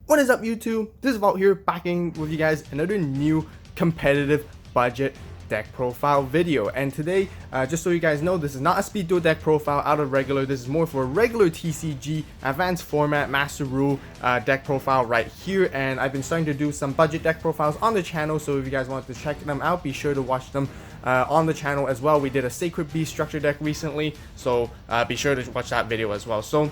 What is up, YouTube? This is Vault here, backing with you guys another new competitive budget deck profile video. And today, just so you guys know, this is not a speed duel deck profile out of regular. This is more for a regular TCG advanced format master rule deck profile right here. And I've been starting to do some budget deck profiles on the channel, so if you guys want to check them out, be sure to watch them on the channel as well. We did a Sacred Beast structure deck recently, so be sure to watch that video as well. So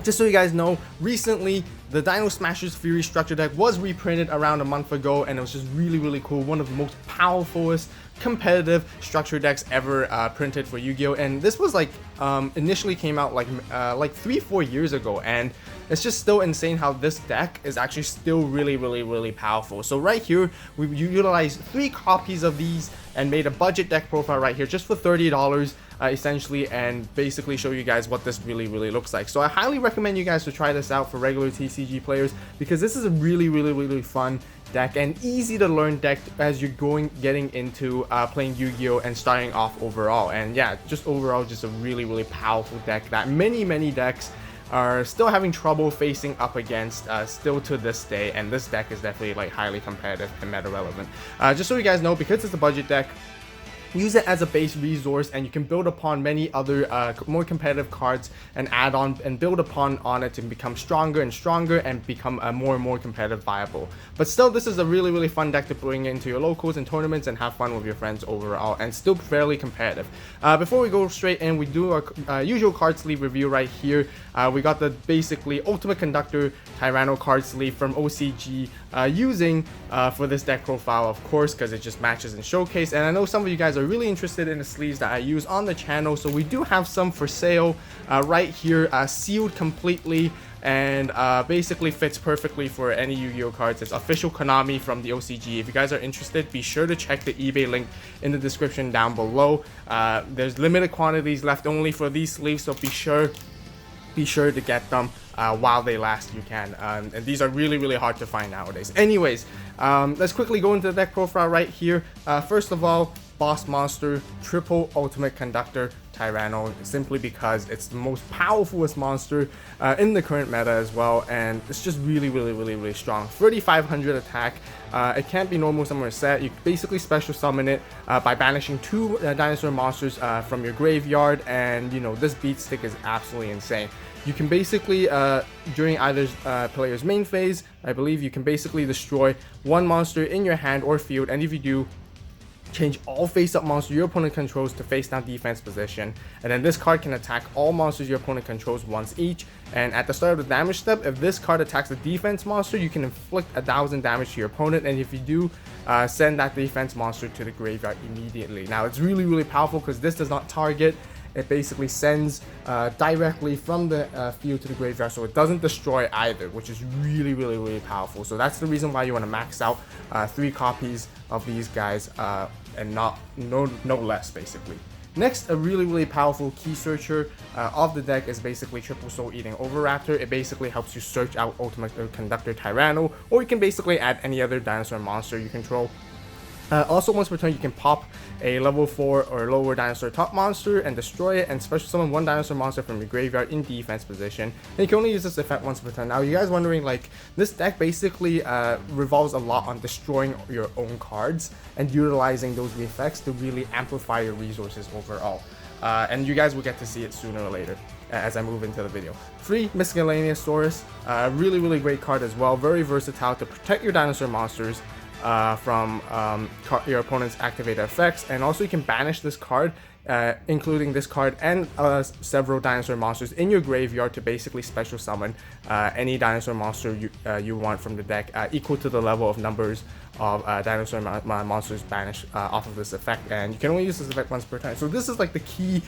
just so you guys know, recently the Dino Smashers Fury structure deck was reprinted around a month ago, and it was just really cool. One of the most powerfulest competitive structure decks ever printed for Yu-Gi-Oh! And this was like initially came out like 3-4 years ago, and it's just still insane how this deck is actually still really powerful. So right here, we utilized 3 copies of these and made a budget deck profile right here just for $30. Essentially, and basically show you guys what this really looks like. So I highly recommend you guys to try this out for regular TCG players, because this is a really fun deck and easy to learn deck as you're getting into playing Yu-Gi-Oh and starting off overall. And yeah, just overall, just a really powerful deck that many decks are still having trouble facing up against still to this day, and this deck is definitely like highly competitive and meta relevant. Just so you guys know, because it's a budget deck, use it as a base resource, and you can build upon many other more competitive cards and add on and build upon it to become stronger and stronger and become more and more competitive viable. But still, this is a really fun deck to bring into your locals and tournaments and have fun with your friends overall, and still fairly competitive. Before we go straight in, we do our usual card sleeve review right here. We got the basically Ultimate Conductor Tyranno card sleeve from OCG using for this deck profile, of course, because it just matches in Showcase. And I know some of you guys are really interested in the sleeves that I use on the channel, so we do have some for sale right here, sealed completely, and basically fits perfectly for any Yu-Gi-Oh cards. It's official Konami from the OCG. If you guys are interested, be sure to check the eBay link in the description down below. There's limited quantities left only for these sleeves, so be sure to get them while they last. You can, and these are really hard to find nowadays. Anyways, let's quickly go into the deck profile right here. First of all, boss monster, triple Ultimate Conductor Tyranno, simply because it's the most powerfulest monster in the current meta as well, and it's just really strong. 3500 attack. It can't be normal summon set. You basically special summon it by banishing 2 dinosaur monsters from your graveyard, and you know, this beat stick is absolutely insane. You can basically, during either player's main phase, I believe you can basically destroy 1 monster in your hand or field, and if you do, change all face-up monsters your opponent controls to face-down defense position. And then this card can attack all monsters your opponent controls once each. And at the start of the damage step, if this card attacks a defense monster, you can inflict 1000 damage to your opponent. And if you do, send that defense monster to the graveyard immediately. Now, it's really powerful because this does not target. It basically sends directly from the field to the graveyard, so it doesn't destroy either, which is really powerful. So that's the reason why you want to max out 3 copies of these guys, and no less, basically. Next, a really powerful key searcher of the deck is basically Triple Soul Eating Oviraptor. It basically helps you search out Ultimate Conductor Tyranno, or you can basically add any other dinosaur monster you control. Also, once per turn, you can pop a level 4 or lower dinosaur top monster and destroy it, and special summon 1 dinosaur monster from your graveyard in defense position. And you can only use this effect once per turn. Now, you guys wondering, like, this deck basically revolves a lot on destroying your own cards and utilizing those effects to really amplify your resources overall. And you guys will get to see it sooner or later as I move into the video. Free Miscellaneous Source, really great card as well. Very versatile to protect your dinosaur monsters from your opponent's activated effects, and also you can banish this card, including this card and several dinosaur monsters in your graveyard, to basically special summon any dinosaur monster you want from the deck, equal to the level of numbers of dinosaur monsters banished off of this effect. And you can only use this effect once per turn. So this is like the key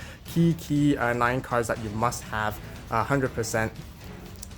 9 cards that you must have 100%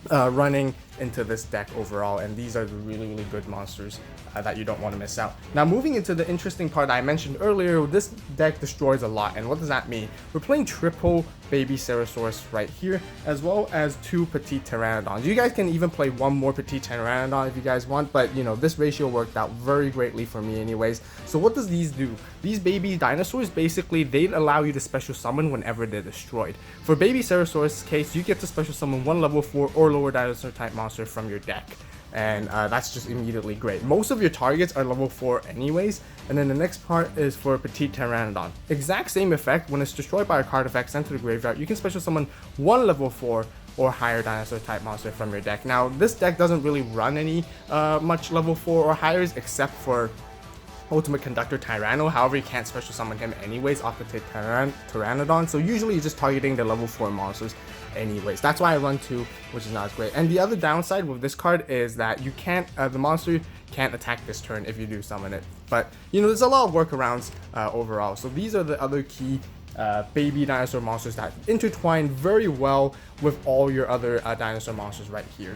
running into this deck overall, and these are the really good monsters that you don't want to miss out. Now, moving into the interesting part I mentioned earlier, this deck destroys a lot. And what does that mean? We're playing triple Baby Ceresaurus right here, as well as 2 Petite Pteranodons. You guys can even play 1 more Petite Pteranodon if you guys want, but you know, this ratio worked out very greatly for me anyways. So what does these do? These baby dinosaurs, basically, they allow you to special summon whenever they're destroyed. For Baby Ceresaurus case, you get to special summon 1 level 4 or lower dinosaur type monster from your deck. and that's just immediately great. Most of your targets are level 4 anyways, and then the next part is for Petite Pteranodon. Exact same effect. When it's destroyed by a card effect sent to the graveyard, you can special summon one level 4 or higher dinosaur type monster from your deck. Now this deck doesn't really run any much level 4 or higher except for Ultimate Conductor Tyranno. However, you can't special summon him anyways off the Pteranodon, so usually you're just targeting the level 4 monsters anyways. That's why I run 2, which is not as great. And the other downside with this card is that you can't, the monster can't attack this turn if you do summon it. But, you know, there's a lot of workarounds overall. So these are the other key baby dinosaur monsters that intertwine very well with all your other dinosaur monsters right here.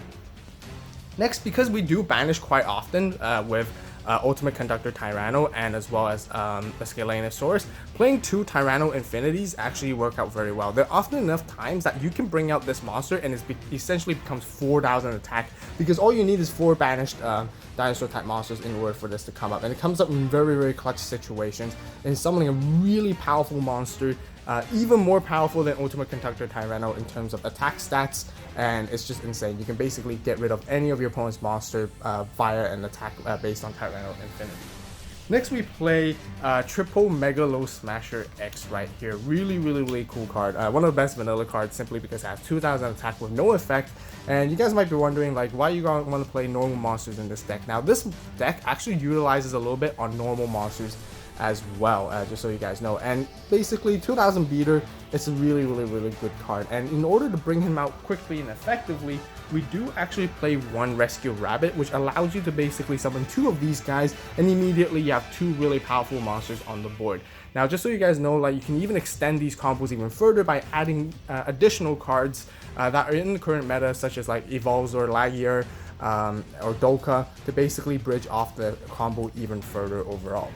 Next, because we do banish quite often with Ultimate Conductor Tyranno and as well as the Scalenosaurus, playing 2 Tyranno Infinities actually work out very well. There are often enough times that you can bring out this monster and it essentially becomes 4,000 attack, because all you need is 4 banished dinosaur type monsters in order for this to come up, and it comes up in very, very clutch situations, and summoning a really powerful monster, even more powerful than Ultimate Conductor Tyranno in terms of attack stats, and it's just insane. You can basically get rid of any of your opponent's monster via an attack based on Tyranno Infinity. Next we play Triple Megalo Smasher X right here. Really cool card. One of the best vanilla cards simply because it has 2,000 attack with no effect. And you guys might be wondering, like, why you gonna want to play normal monsters in this deck. Now this deck actually utilizes a little bit on normal monsters as well, just so you guys know. And basically 2,000 beater, it's a really good card, and in order to bring him out quickly and effectively, we do actually play 1 Rescue Rabbit, which allows you to basically summon 2 of these guys, and immediately you have 2 really powerful monsters on the board. Now just so you guys know, like, you can even extend these combos even further by adding additional cards that are in the current meta, such as like Evolves or Lagier or Dolka, to basically bridge off the combo even further overall.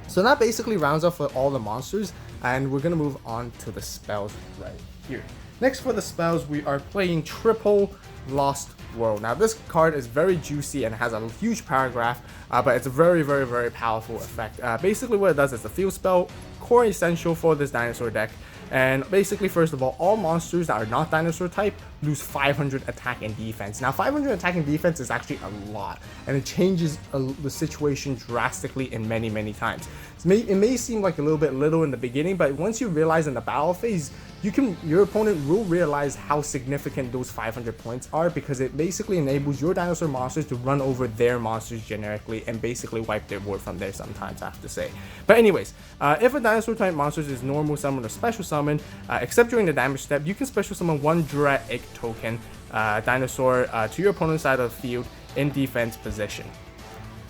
So that basically rounds off for all the monsters, and we're going to move on to the spells right here. Next for the spells, we are playing Triple Lost World. Now this card is very juicy and has a huge paragraph, but it's a very powerful effect. Basically what it does is a field spell, core essential for this dinosaur deck. And basically, first of all monsters that are not dinosaur type lose 500 attack and defense. Now 500 attack and defense is actually a lot, and it changes the situation drastically in many times. It may seem like a little bit little in the beginning, but once you realize in the battle phase, your opponent will realize how significant those 500 points are, because it basically enables your dinosaur monsters to run over their monsters generically and basically wipe their board from there sometimes, I have to say. But anyways, if a dinosaur type monster is normal summon or special summon, except during the damage step, you can special summon 1 Dura Egg token dinosaur to your opponent's side of the field in defense position.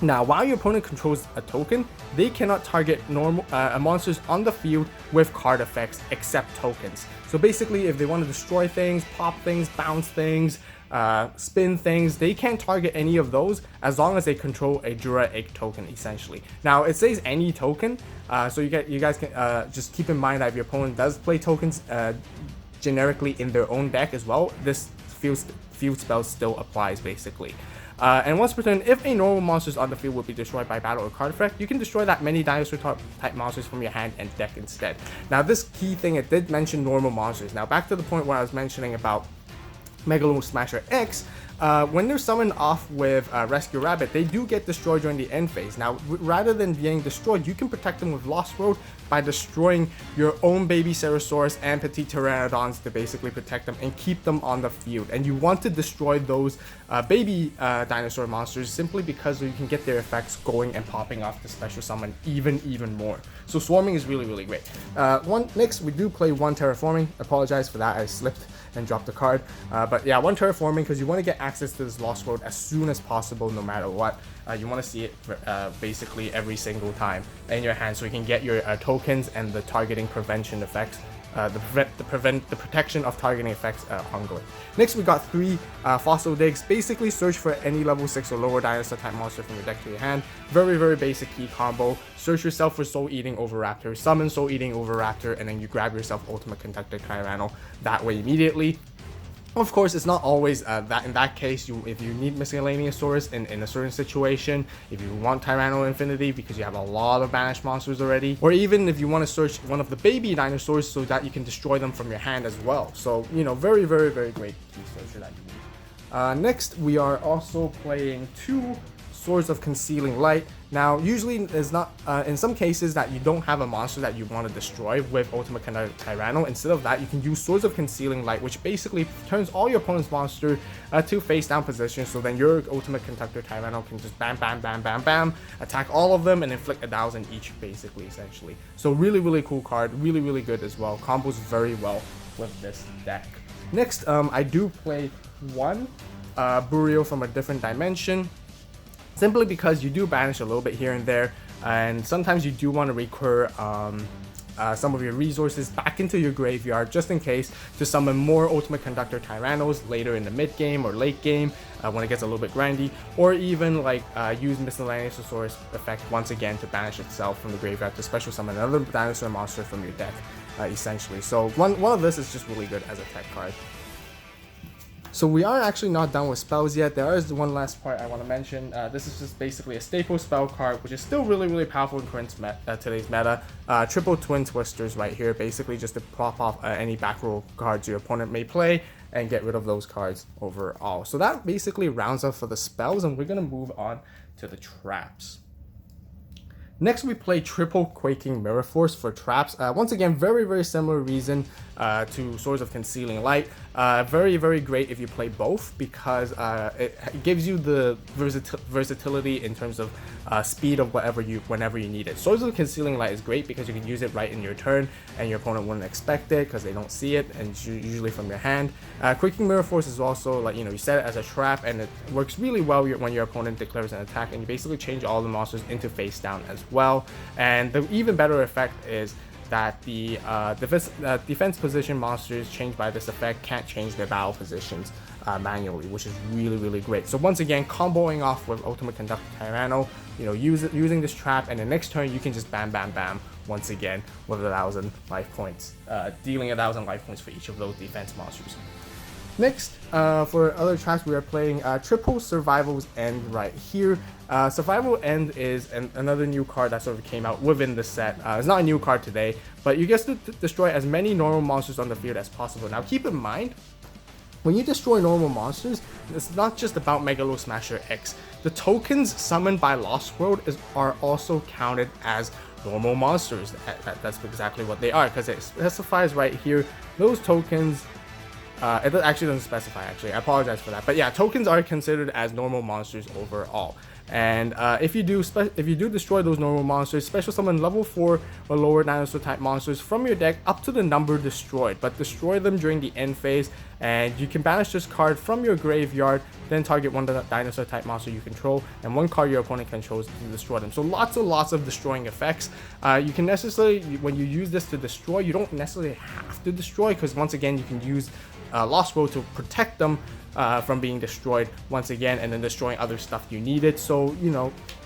Now, while your opponent controls a token, they cannot target normal monsters on the field with card effects except tokens. So basically, if they want to destroy things, pop things, bounce things, spin things, they can't target any of those as long as they control a Dura Egg token, essentially. Now, it says any token, so you guys can just keep in mind that if your opponent does play tokens generically in their own deck as well, this field spell still applies basically. And once per turn, if a normal monster is on the field will be destroyed by battle or card effect, you can destroy that many dinosaur type monsters from your hand and deck instead. Now this key thing, it did mention normal monsters. Now back to the point where I was mentioning about Megalo Smasher X, when they're summoned off with Rescue Rabbit, they do get destroyed during the end phase. Now, rather than being destroyed, you can protect them with Lost World by destroying your own baby Ceratosaurus and Petite Pteranodons to basically protect them and keep them on the field. And you want to destroy those baby dinosaur monsters simply because you can get their effects going and popping off the special summon even more. So swarming is really great. Next, we do play 1 Terraforming. Apologize for that, I slipped and dropped the card. But yeah, 1 Terraforming because you want to get access to this Lost World as soon as possible, no matter what. You want to see it basically every single time in your hand, so you can get your tokens and the targeting prevention effects, the protection of targeting effects ongoing. Next, we got 3 Fossil Digs. Basically, search for any level 6 or lower dinosaur type monster from your deck to your hand. Very basic key combo. Search yourself for Soul Eating Oviraptor, summon Soul Eating Oviraptor, and then you grab yourself Ultimate Conductor Tyranno that way immediately. Of course, it's not always that. In that case, if you need Miscellaneousaurus in a certain situation, if you want Tyranno Infinity because you have a lot of banished monsters already, or even if you want to search one of the baby dinosaurs so that you can destroy them from your hand as well. So, you know, very great key searcher that you need. Next, we are also playing 2 Swords of Concealing Light. Now, usually it's not, in some cases that you don't have a monster that you want to destroy with Ultimate Conductor Tyranno. Instead of that, you can use Swords of Concealing Light, which basically turns all your opponent's monster to face down position, so then your Ultimate Conductor Tyranno can just bam, bam, bam, bam, bam, attack all of them and inflict 1,000 each, basically, essentially. So really, really cool card, really, really good as well. Combos very well with this deck. Next, I do play 1 Burial from a Different Dimension, simply because you do banish a little bit here and there, and sometimes you do want to recur some of your resources back into your graveyard just in case to summon more Ultimate Conductor Tyrannos later in the mid game or late game when it gets a little bit grindy, or even like use Miscellaneous Resource effect once again to banish itself from the graveyard to special summon another dinosaur monster from your deck, essentially. So one of this is just really good as a tech card. So we are actually not done with spells yet. There is one last part I want to mention. This is just basically a staple spell card, which is still really, really powerful in today's meta. Triple Twin Twisters right here, basically just to prop off any back row cards your opponent may play and get rid of those cards overall. So that basically rounds up for the spells, and we're going to move on to the traps. Next, we play Triple Quaking Mirror Force for traps. Once again, very, very similar reason to Swords of Concealing Light. Very, very great if you play both, because it gives you the versatility in terms of speed of whenever you need it. Swords of Concealing Light is great because you can use it right in your turn, and your opponent wouldn't expect it because they don't see it, and it's usually from your hand. Quaking Mirror Force is also like, you set it as a trap, and it works really well when your opponent declares an attack, and you basically change all the monsters into face down as well. And the even better effect is that the defense position monsters changed by this effect can't change their battle positions manually, which is really, really great. So once again, comboing off with Ultimate Conductor Tyranno, using this trap, and the next turn you can just bam, bam, bam once again with 1,000 life points, dealing 1,000 life points for each of those defense monsters. Next, for other traps, we are playing Triple Survival's End right here. Survival End is another new card that sort of came out within the set. It's not a new card today, but you get to destroy as many normal monsters on the field as possible. Now keep in mind, when you destroy normal monsters, it's not just about Megalo Smasher X. The tokens summoned by Lost World are also counted as normal monsters. That's exactly what they are, because it specifies right here, those tokens. It actually doesn't specify, actually. I apologize for that. But yeah, tokens are considered as normal monsters overall. And if you do destroy those normal monsters, special summon level 4 or lower dinosaur type monsters from your deck up to the number destroyed, but destroy them during the end phase, and you can banish this card from your graveyard, then target one dinosaur type monster you control, and one card your opponent controls to destroy them. So lots of destroying effects. You can necessarily, when you use this to destroy, you don't necessarily have to destroy, because once again you can use Lost World to protect them from being destroyed once again, and then destroying other stuff you needed. So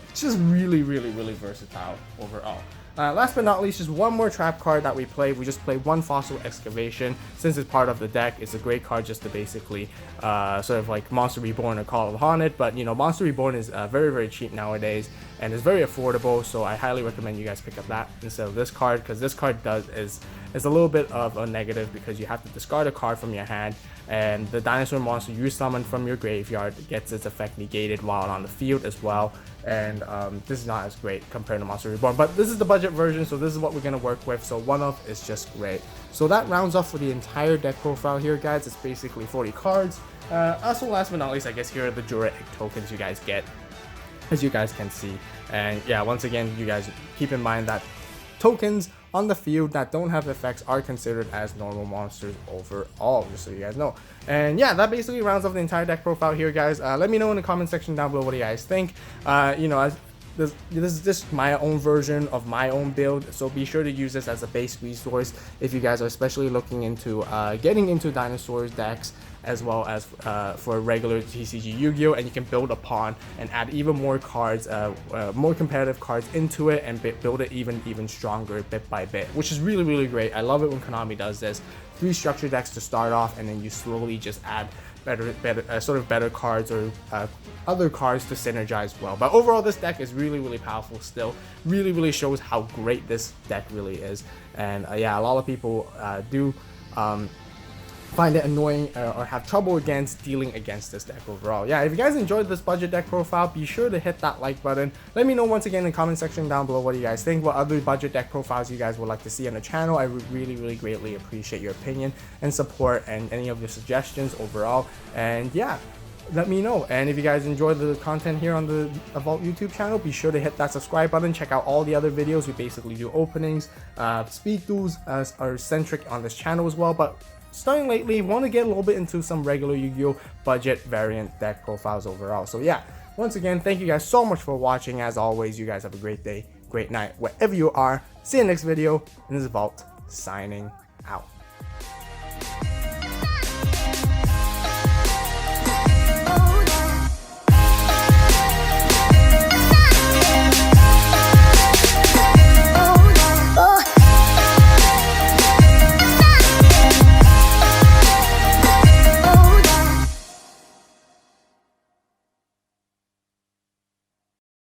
it's just really, really, really versatile overall. Last but not least, just one more trap card that we play. We just play 1 Fossil Excavation. Since it's part of the deck, it's a great card just to basically sort of like Monster Reborn or Call upon it. But Monster Reborn is very, very cheap nowadays, and it's very affordable, so I highly recommend you guys pick up that instead of this card, because this card is a little bit of a negative, because you have to discard a card from your hand, and the dinosaur monster you summon from your graveyard gets its effect negated while on the field as well. And this is not as great compared to Monster Reborn, but this is the budget version, so this is what we're going to work with. So 1-of is just great. So that rounds off for the entire deck profile here, guys. It's basically 40 cards. Also, last but not least, I guess here are the Jura Egg tokens you guys get, as you guys can see. And yeah, once again, you guys keep in mind that tokens on the field that don't have effects are considered as normal monsters overall, just so you guys know. And yeah, that basically rounds off the entire deck profile here, guys. Let me know in the comment section down below what you guys think. This is just my own version of my own build, so be sure to use this as a base resource if you guys are especially looking into getting into dinosaurs decks, as well as for regular TCG Yu-Gi-Oh, and you can build upon and add even more cards, more competitive cards into it, and build it even stronger bit by bit, which is really, really great. I love it when Konami does this. 3 structure decks to start off, and then you slowly just add better cards or other cards to synergize well. But overall, this deck is really, really powerful still. Really shows how great this deck really is. And yeah, a lot of people do find it annoying or have trouble against dealing against this deck overall. Yeah, if you guys enjoyed this budget deck profile, be sure to hit that like button. Let me know once again in the comment section down below what you guys think, what other budget deck profiles you guys would like to see on the channel. I would really greatly appreciate your opinion and support and any of your suggestions overall. And yeah, let me know. And if you guys enjoy the content here on the AVAULT YouTube channel, be sure to hit that subscribe button. Check out all the other videos. We basically do openings, speed duels are centric on this channel as well, but starting lately, want to get a little bit into some regular Yu-Gi-Oh budget variant deck profiles overall. So yeah, once again, thank you guys so much for watching. As always, you guys have a great day, great night, wherever you are. See you next video, and this is AVAULT signing out.